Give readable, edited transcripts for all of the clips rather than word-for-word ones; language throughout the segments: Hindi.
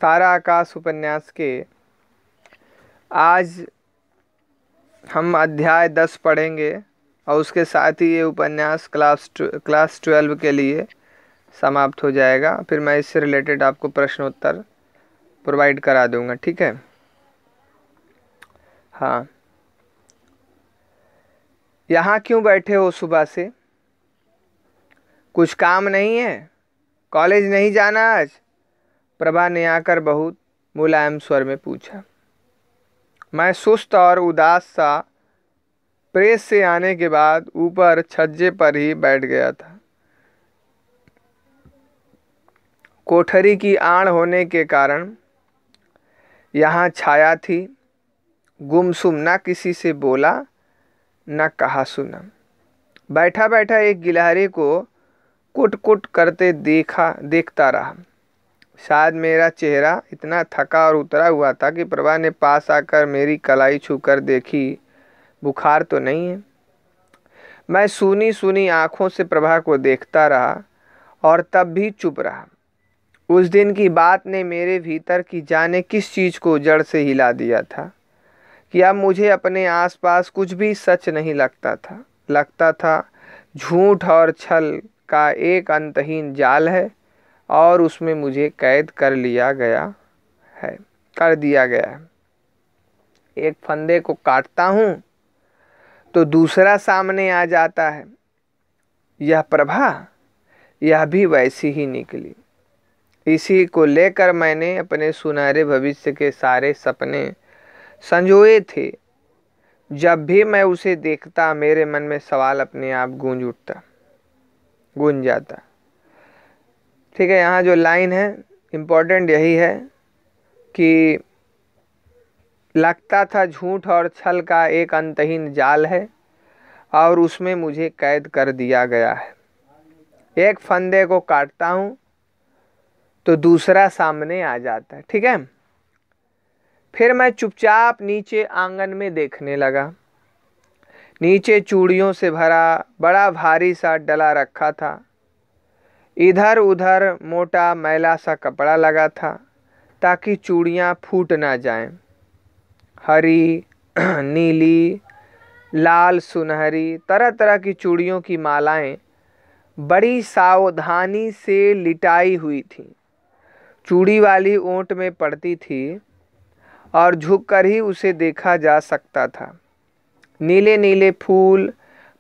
तारा आकाश उपन्यास के आज हम अध्याय 10 पढ़ेंगे और उसके साथ ही ये उपन्यास क्लास 12 के लिए समाप्त हो जाएगा। फिर मैं इससे रिलेटेड आपको प्रश्न उत्तर प्रोवाइड करा दूंगा, ठीक है। हाँ, यहाँ क्यों बैठे हो सुबह से? कुछ काम नहीं है? कॉलेज नहीं जाना आज? प्रभा ने आकर बहुत मुलायम स्वर में पूछा। मैं सुस्त और उदास सा प्रेस से आने के बाद ऊपर छज्जे पर ही बैठ गया था। कोठरी की आड़ होने के कारण यहाँ छाया थी। गुमसुम, न किसी से बोला न कहा सुना। बैठा बैठा एक गिलहरी को कुट कुट करते देखता रहा। शायद मेरा चेहरा इतना थका और उतरा हुआ था कि प्रभा ने पास आकर मेरी कलाई छूकर देखी, बुखार तो नहीं है। मैं सूनी सूनी आंखों से प्रभा को देखता रहा और तब भी चुप रहा। उस दिन की बात ने मेरे भीतर की जाने किस चीज को जड़ से हिला दिया था कि अब मुझे अपने आसपास कुछ भी सच नहीं लगता था झूठ और छल का एक अंतहीन जाल है और उसमें मुझे कैद कर दिया गया है। एक फंदे को काटता हूँ तो दूसरा सामने आ जाता है। यह प्रभा, यह भी वैसी ही निकली। इसी को लेकर मैंने अपने सुनहरे भविष्य के सारे सपने संजोए थे। जब भी मैं उसे देखता मेरे मन में सवाल अपने आप गूंज जाता। ठीक है, यहाँ जो लाइन है इम्पोर्टेंट यही है कि लगता था झूठ और छल का एक अंतहीन जाल है और उसमें मुझे कैद कर दिया गया है। एक फंदे को काटता हूँ तो दूसरा सामने आ जाता है। ठीक है, फिर मैं चुपचाप नीचे आंगन में देखने लगा। नीचे चूड़ियों से भरा बड़ा भारी सा डला रखा था। इधर उधर मोटा मैला सा कपड़ा लगा था ताकि चूड़ियाँ फूट ना जाएं। हरी, नीली, लाल, सुनहरी तरह तरह की चूड़ियों की मालाएं बड़ी सावधानी से लिटाई हुई थीं। चूड़ी वाली ओंठ में पड़ती थी और झुककर ही उसे देखा जा सकता था। नीले नीले फूल,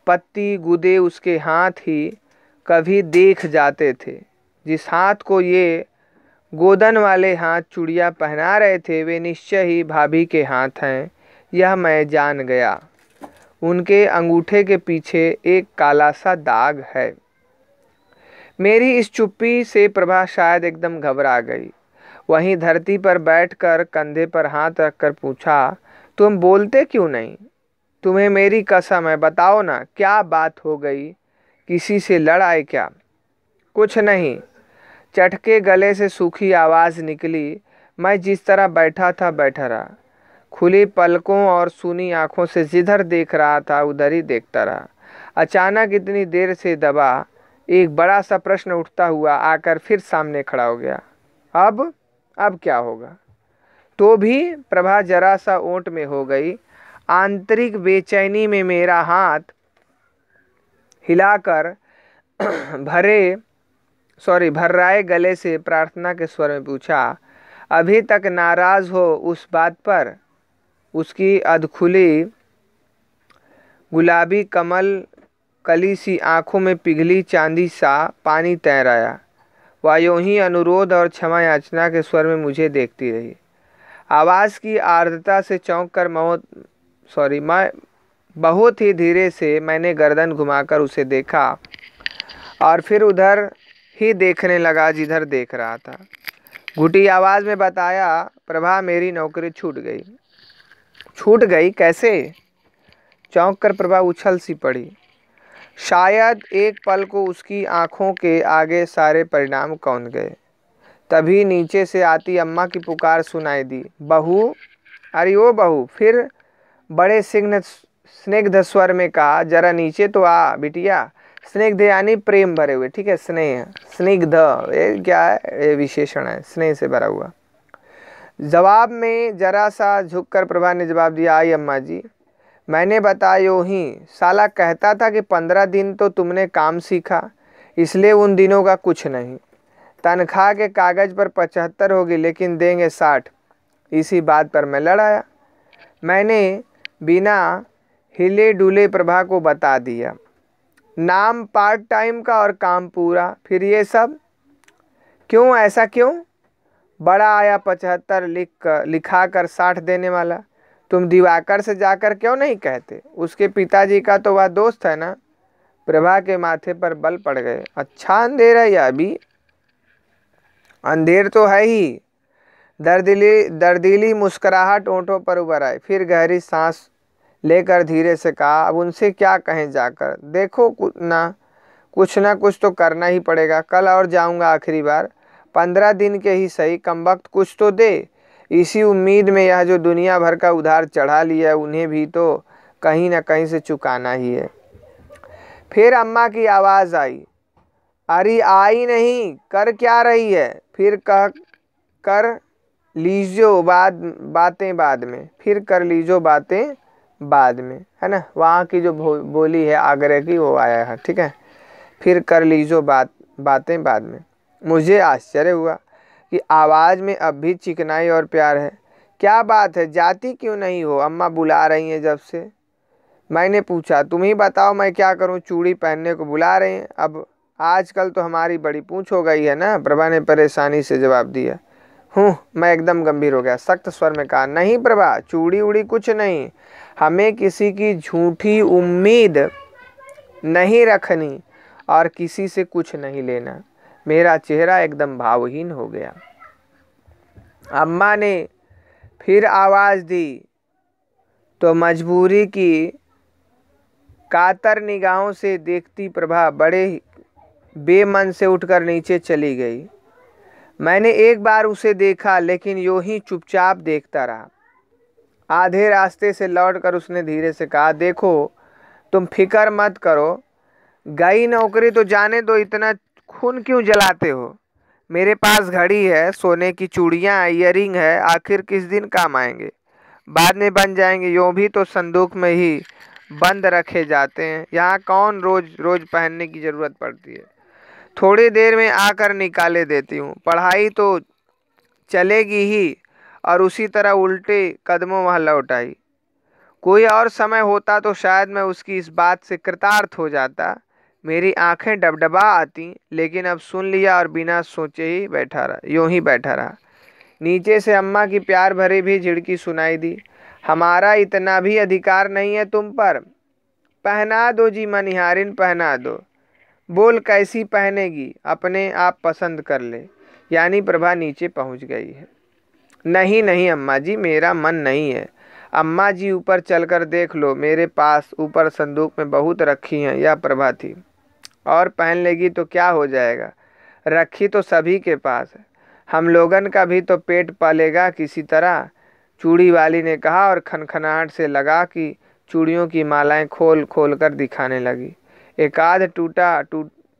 पत्ती, गुदे उसके हाथ ही कभी देख जाते थे। जिस हाथ को ये गोदन वाले हाथ चूड़ियाँ पहना रहे थे वे निश्चय ही भाभी के हाथ हैं, यह मैं जान गया। उनके अंगूठे के पीछे एक काला सा दाग है। मेरी इस चुप्पी से प्रभा शायद एकदम घबरा गई। वहीं धरती पर बैठकर कंधे पर हाथ रखकर पूछा, तुम बोलते क्यों नहीं? तुम्हें मेरी कसम है, बताओ ना, क्या बात हो गई? किसी से लड़ आए क्या? कुछ नहीं, चटके गले से सूखी आवाज़ निकली। मैं जिस तरह बैठा था बैठा रहा। खुली पलकों और सूनी आंखों से जिधर देख रहा था उधर ही देखता रहा। अचानक इतनी देर से दबा एक बड़ा सा प्रश्न उठता हुआ आकर फिर सामने खड़ा हो गया। अब क्या होगा? तो भी प्रभा जरा सा ओंठ में हो गई। आंतरिक बेचैनी में मेरा हाथ हिलाकर भर्राए गले से प्रार्थना के स्वर में पूछा, अभी तक नाराज हो उस बात पर? उसकी अधखुली गुलाबी कमल कली सी आंखों में पिघली चांदी सा पानी तैराया। वह यूं ही अनुरोध और क्षमा याचना के स्वर में मुझे देखती रही। आवाज़ की आर्द्रता से चौंक कर मैं बहुत ही धीरे से मैंने गर्दन घुमाकर उसे देखा और फिर उधर ही देखने लगा जिधर देख रहा था। घुटी आवाज़ में बताया, प्रभा मेरी नौकरी छूट गई। छूट गई? कैसे? चौंक कर प्रभा उछल सी पड़ी। शायद एक पल को उसकी आंखों के आगे सारे परिणाम कौन गए। तभी नीचे से आती अम्मा की पुकार सुनाई दी, बहू, अरे ओ बहू। फिर बड़े स्निग्ध स्वर में कहा, जरा नीचे तो आ बिटिया। स्निग्ध यानी प्रेम भरे हुए, ठीक है, स्नेह, स्निग्ध ये क्या है? ये विशेषण है, स्नेह से भरा हुआ। जवाब में जरा सा झुककर प्रभा ने जवाब दिया, आई अम्मा जी, मैंने बतायो ही, साला कहता था कि 15 दिन तो तुमने काम सीखा, इसलिए उन दिनों का कुछ नहीं। तनख्वाह के कागज पर 75 होगी लेकिन देंगे 60। इसी बात पर मैं लड़ आया। मैंने बिना हिले डुले प्रभा को बता दिया, नाम पार्ट टाइम का और काम पूरा। फिर ये सब क्यों, ऐसा क्यों? बड़ा आया 75 लिखा कर 60 देने वाला। तुम दिवाकर से जाकर क्यों नहीं कहते? उसके पिताजी का तो वह दोस्त है ना। प्रभा के माथे पर बल पड़ गए। अच्छा अंधेर है यह अभी? अंधेर तो है ही। दर्दीली मुस्कुराहट ओंठों पर उभर आई। फिर गहरी सांस लेकर धीरे से कहा, अब उनसे क्या कहें जाकर? देखो कुछ ना कुछ तो करना ही पड़ेगा। कल और जाऊंगा आखिरी बार, 15 दिन के ही सही, कमबख्त कुछ तो दे। इसी उम्मीद में यह जो दुनिया भर का उधार चढ़ा लिया है उन्हें भी तो कहीं ना कहीं से चुकाना ही है। फिर अम्मा की आवाज़ आई, अरे आई नहीं, कर क्या रही है? फिर कर लीजो बातें बाद में, फिर कर लीजो बातें बाद में, है ना। वहाँ की जो बोली है आगरे की वो आया है, ठीक है। फिर कर लीजो बातें बाद में। मुझे आश्चर्य हुआ कि आवाज़ में अब भी चिकनाई और प्यार है। क्या बात है, जाती क्यों नहीं हो? अम्मा बुला रही हैं जब से। मैंने पूछा, तुम ही बताओ मैं क्या करूं? चूड़ी पहनने को बुला रहे हैं। अब आजकल तो हमारी बड़ी पूंछ हो गई है ना, प्रभा ने परेशानी से जवाब दिया। मैं एकदम गंभीर हो गया, सख्त स्वर में कहा, नहीं प्रभा, चूड़ी उड़ी कुछ नहीं, हमें किसी की झूठी उम्मीद नहीं रखनी और किसी से कुछ नहीं लेना। मेरा चेहरा एकदम भावहीन हो गया। अम्मा ने फिर आवाज़ दी तो मजबूरी की कातर निगाहों से देखती प्रभा बड़े बेमन से उठकर नीचे चली गई। मैंने एक बार उसे देखा लेकिन यूं ही चुपचाप देखता रहा। आधे रास्ते से लौटकर उसने धीरे से कहा, देखो तुम फिक्र मत करो, गई नौकरी तो जाने दो, इतना खून क्यों जलाते हो? मेरे पास घड़ी है, सोने की चूड़ियाँ, ईयरिंग है, आखिर किस दिन काम आएंगे? बाद में बन जाएंगे, यूँ भी तो संदूक में ही बंद रखे जाते हैं, यहाँ कौन रोज रोज पहनने की ज़रूरत पड़ती है। थोड़ी देर में आकर निकाले देती हूँ। पढ़ाई तो चलेगी ही। और उसी तरह उल्टे कदमों वह लौट आई। कोई और समय होता तो शायद मैं उसकी इस बात से कृतार्थ हो जाता, मेरी आंखें डबडबा आती, लेकिन अब सुन लिया और बिना सोचे ही यूं ही बैठा रहा। नीचे से अम्मा की प्यार भरी भी झिड़की सुनाई दी, हमारा इतना भी अधिकार नहीं है तुम पर? पहना दो जी मनिहारिन, पहना दो। बोल कैसी पहनेगी, अपने आप पसंद कर ले। यानी प्रभा नीचे पहुंच गई है। नहीं नहीं अम्मा जी, मेरा मन नहीं है। अम्मा जी ऊपर चलकर देख लो, मेरे पास ऊपर संदूक में बहुत रखी हैं। यह प्रभा थी। और पहन लेगी तो क्या हो जाएगा, रखी तो सभी के पास है, हम लोगन का भी तो पेट पालेगा किसी तरह। चूड़ी वाली ने कहा और खनखनाहट से लगा कि चूड़ियों की मालाएं खोल खोल कर दिखाने लगी। एक आध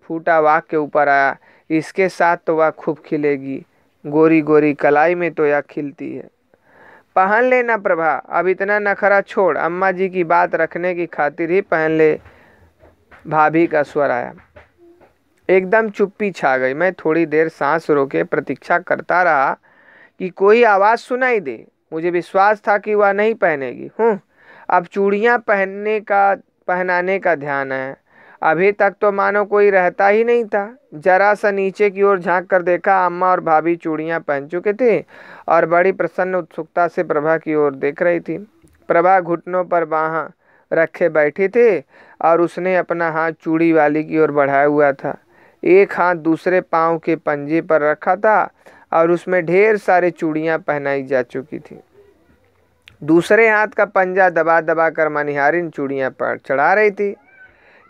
फूटा वाक के ऊपर आया, इसके साथ तो वह खूब खिलेगी, गोरी गोरी कलाई में तो यह खिलती है। पहन लेना प्रभा, अब इतना नखरा छोड़, अम्मा जी की बात रखने की खातिर ही पहन ले। भाभी का स्वर आया। एकदम चुप्पी छा गई। मैं थोड़ी देर सांस रोके प्रतीक्षा करता रहा कि कोई आवाज़ सुनाई दे। मुझे विश्वास था कि वह नहीं पहनेगी। अब चूड़ियाँ पहनाने का ध्यान है। अभी तक तो मानो कोई रहता ही नहीं था। जरा सा नीचे की ओर झांक कर देखा, अम्मा और भाभी चूड़ियाँ पहन चुके थे और बड़ी प्रसन्न उत्सुकता से प्रभा की ओर देख रही थी। प्रभा घुटनों पर बाँह रखे बैठी थी और उसने अपना हाथ चूड़ी वाली की ओर बढ़ाया हुआ था। एक हाथ दूसरे पाँव के पंजे पर रखा था और उसमें ढेर सारी चूड़ियाँ पहनाई जा चुकी थी। दूसरे हाथ का पंजा दबा दबा कर मनिहारिन चूड़ियाँ पर चढ़ा रही थी।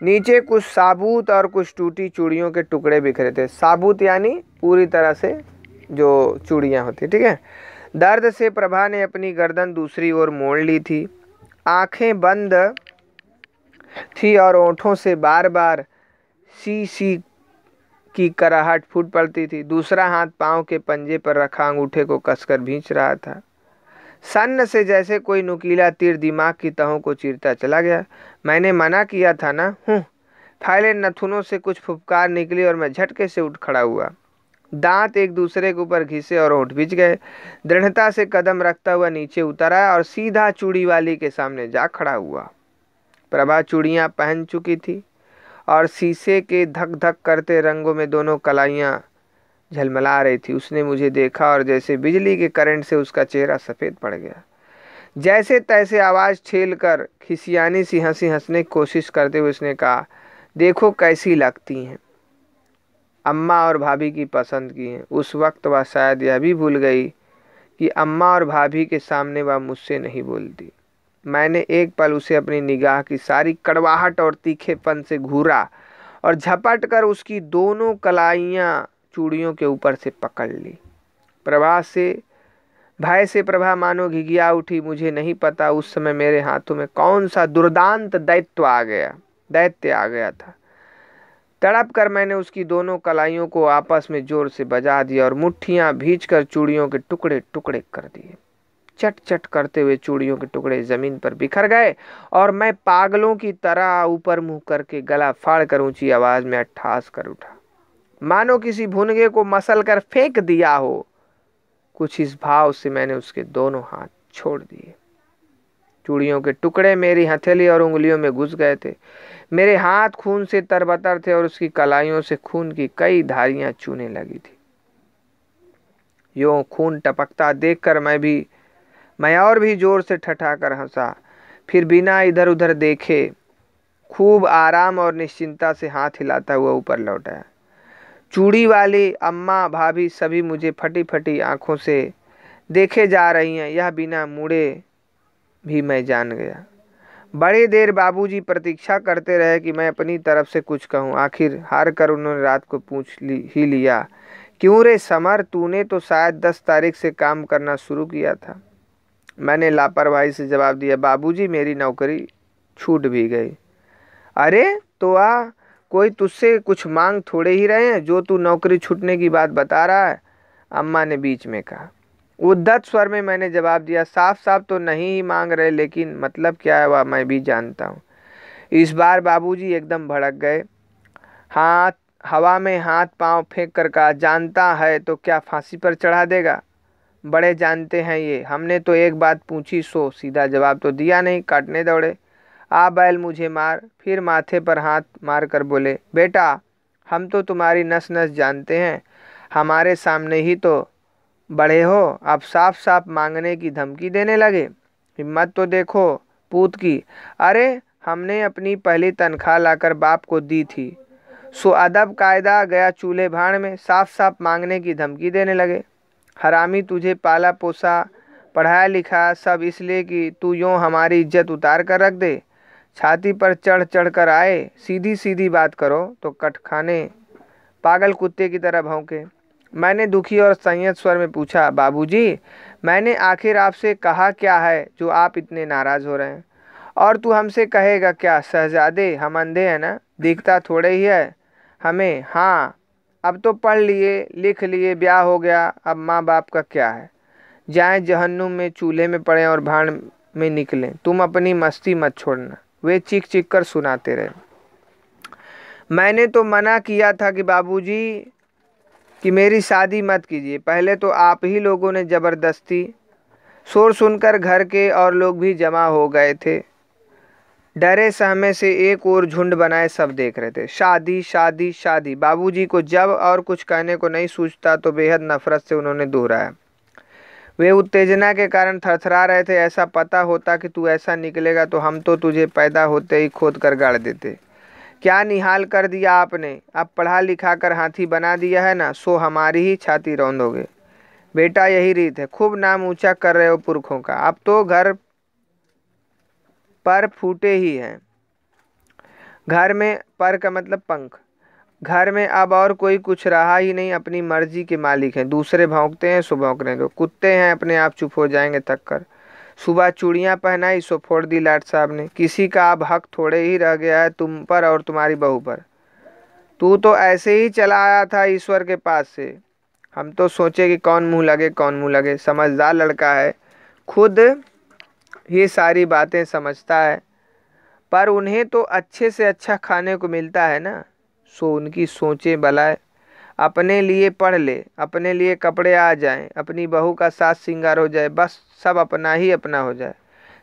नीचे कुछ साबुत और कुछ टूटी चूड़ियों के टुकड़े बिखरे थे। साबुत यानी पूरी तरह से जो चूड़ियाँ होती, ठीक है। दर्द से प्रभा ने अपनी गर्दन दूसरी ओर मोड़ ली थी। आंखें बंद थी और ओंठों से बार बार सी सी की कराहट फूट पड़ती थी। दूसरा हाथ पांव के पंजे पर रखा अंगूठे को कसकर भींच रहा था। सन्न से जैसे कोई नुकीला तीर दिमाग की तहों को चीरता चला गया। मैंने मना किया था ना। फैले नथुनों से कुछ फुफकार निकली और मैं झटके से उठ खड़ा हुआ। दांत एक दूसरे के ऊपर घिसे और होंठ भींच गए। दृढ़ता से कदम रखता हुआ नीचे उतर आया और सीधा चूड़ी वाली के सामने जा खड़ा हुआ। प्रभा चूड़ियां पहन चुकी थी और शीशे के धक धक करते रंगों में दोनों कलाइयां झलमला रही थी। उसने मुझे देखा और जैसे बिजली के करंट से उसका चेहरा सफेद पड़ गया। जैसे तैसे आवाज ठेल कर खिसियानी सी हंसी हंसने की कोशिश करते हुए उसने कहा, देखो कैसी लगती हैं। अम्मा और भाभी की पसंद की हैं। उस वक्त वह शायद यह भी भूल गई कि अम्मा और भाभी के सामने वह मुझसे नहीं बोलती। मैंने एक पल उसे अपनी निगाह की सारी कड़वाहट और तीखेपन से घूरा और झपट कर उसकी दोनों कलाइयां चूड़ियों के ऊपर से पकड़ ली। भय से प्रभा मानो घिघिया उठी। मुझे नहीं पता उस समय मेरे हाथों में कौन सा दुर्दांत दैत्य आ गया था। तड़प कर मैंने उसकी दोनों कलाइयों को आपस में जोर से बजा दिया और मुट्ठियां भींचकर चूड़ियों के टुकड़े टुकड़े कर दिए। चट चट करते हुए चूड़ियों के टुकड़े जमीन पर बिखर गए और मैं पागलों की तरह ऊपर मुंह करके गला फाड़ कर ऊंची आवाज में अट्ठास कर उठा, मानो किसी भुनगे को मसल कर फेंक दिया हो। कुछ इस भाव से मैंने उसके दोनों हाथ छोड़ दिए। चूड़ियों के टुकड़े मेरी हथेली और उंगलियों में घुस गए थे। मेरे हाथ खून से तरबतर थे और उसकी कलाइयों से खून की कई धारियां चूने लगी थी। यूं खून टपकता देखकर मैं और भी जोर से ठठाकर हंसा। फिर बिना इधर उधर देखे खूब आराम और निश्चिंता से हाथ हिलाता हुआ ऊपर लौट आया। चूड़ी वाली, अम्मा, भाभी सभी मुझे फटी फटी आंखों से देखे जा रही हैं, यह बिना मुड़े भी मैं जान गया। बड़ी देर बाबूजी प्रतीक्षा करते रहे कि मैं अपनी तरफ से कुछ कहूं। आखिर हार कर उन्होंने रात को पूछ ही लिया, क्यों रे समर, तूने तो शायद 10 तारीख से काम करना शुरू किया था। मैंने लापरवाही से जवाब दिया, बाबूजी मेरी नौकरी छूट भी गई। अरे तो कोई तुझसे कुछ मांग थोड़े ही रहे हैं जो तू नौकरी छूटने की बात बता रहा है, अम्मा ने बीच में कहा। उद्धत स्वर में मैंने जवाब दिया, साफ साफ तो नहीं ही मांग रहे, लेकिन मतलब क्या है वह मैं भी जानता हूँ। इस बार बाबूजी एकदम भड़क गए। हवा में हाथ पांव फेंक कर कहा, जानता है तो क्या फांसी पर चढ़ा देगा? बड़े जानते हैं ये। हमने तो एक बात पूछी सो सीधा जवाब तो दिया नहीं, काटने दौड़े। बैल मुझे मार। फिर माथे पर हाथ मार कर बोले, बेटा हम तो तुम्हारी नस नस जानते हैं, हमारे सामने ही तो बड़े हो, अब साफ साफ मांगने की धमकी देने लगे। हिम्मत तो देखो पूत की। अरे हमने अपनी पहली तनख्वाह लाकर बाप को दी थी, सो अदब कायदा गया चूल्हे भाड़ में, साफ साफ मांगने की धमकी देने लगे। हरामी, तुझे पाला पोसा पढ़ाया लिखा सब इसलिए कि तू यूँ हमारी इज्जत उतार कर रख दे। छाती पर चढ़ चढ़ कर आए, सीधी सीधी बात करो तो कटखाने पागल कुत्ते की तरह भौंके। मैंने दुखी और संयत स्वर में पूछा, बाबूजी मैंने आखिर आपसे कहा क्या है जो आप इतने नाराज हो रहे हैं? और तू हमसे कहेगा क्या शहजादे, हम अंधे हैं ना, दिखता थोड़े ही है हमें। हाँ अब तो पढ़ लिए लिख लिए, ब्याह हो गया, अब माँ बाप का क्या है? जाएं जहन्नुम में, चूल्हे में पड़े और भाड़ में निकलें। तुम अपनी मस्ती मत छोड़ना। वे चीख चीख कर सुनाते रहे। मैंने तो मना किया था कि बाबूजी कि मेरी शादी मत कीजिए। पहले तो आप ही लोगों ने जबरदस्ती। शोर सुनकर घर के और लोग भी जमा हो गए थे। डरे सहमे से एक और झुंड बनाए सब देख रहे थे। शादी शादी शादी। बाबूजी को जब और कुछ कहने को नहीं सूझता तो बेहद नफरत से उन्होंने दोहराया। वे उत्तेजना के कारण थरथरा रहे थे। ऐसा पता होता कि तू ऐसा निकलेगा तो हम तो तुझे पैदा होते ही खोद कर गाड़ देते। क्या निहाल कर दिया आपने। अब पढ़ा लिखा कर हाथी बना दिया है ना, सो हमारी ही छाती रौंदोगे। बेटा यही रीत है, खूब नाम ऊंचा कर रहे हो पुरखों का। अब तो घर पर फूटे ही हैं। घर में पर का मतलब पंख। घर में अब और कोई कुछ रहा ही नहीं, अपनी मर्जी के मालिक हैं। दूसरे भौंकते हैं सो भौंकने दो, कुत्ते हैं अपने आप चुप हो जाएंगे तक कर। सुबह चूड़ियां पहनाई सो फोड़ दी लाट साहब ने। किसी का अब हक थोड़े ही रह गया है तुम पर और तुम्हारी बहू पर। तू तो ऐसे ही चला आया था ईश्वर के पास से। हम तो सोचे कि कौन मुंह लगे कौन मुंह लगे। समझदार लड़का है, खुद ये सारी बातें समझता है, पर उन्हें तो अच्छे से अच्छा खाने को मिलता है ना। सो उनकी सोचें बलाए। अपने लिए पढ़ ले, अपने लिए कपड़े आ जाएं, अपनी बहू का साथ सिंगार हो जाए, बस सब अपना ही अपना हो जाए।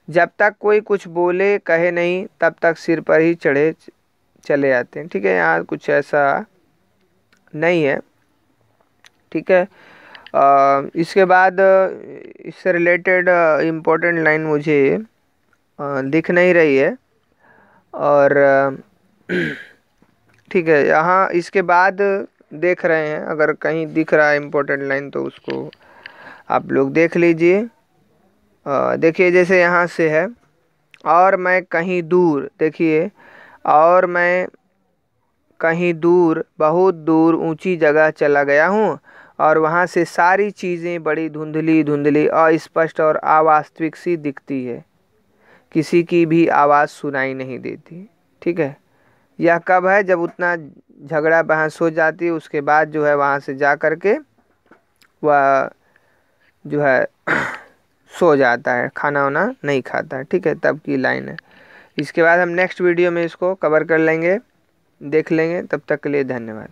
जब तक कोई कुछ बोले कहे नहीं, तब तक सिर पर ही चढ़े चले आते हैं। ठीक है, यहाँ कुछ ऐसा नहीं है। ठीक है। इसके बाद इससे रिलेटेड इम्पोर्टेंट लाइन मुझे दिख नहीं रही है। और ठीक है, यहाँ इसके बाद देख रहे हैं, अगर कहीं दिख रहा है इम्पोर्टेंट लाइन तो उसको आप लोग देख लीजिए। देखिए जैसे यहाँ से है, और मैं कहीं दूर, देखिए, और मैं कहीं दूर, बहुत दूर ऊंची जगह चला गया हूँ, और वहाँ से सारी चीज़ें बड़ी धुंधली धुंधली, अस्पष्ट और अवास्तविक सी दिखती है। किसी की भी आवाज़ सुनाई नहीं देती। ठीक है, यह कब है? जब उतना झगड़ा बहस हो जाती है, उसके बाद जो है वहाँ से जा कर के वह जो है सो जाता है, खाना वाना नहीं खाता है। ठीक है, तब की लाइन है। इसके बाद हम नेक्स्ट वीडियो में इसको कवर कर लेंगे, देख लेंगे। तब तक के लिए धन्यवाद।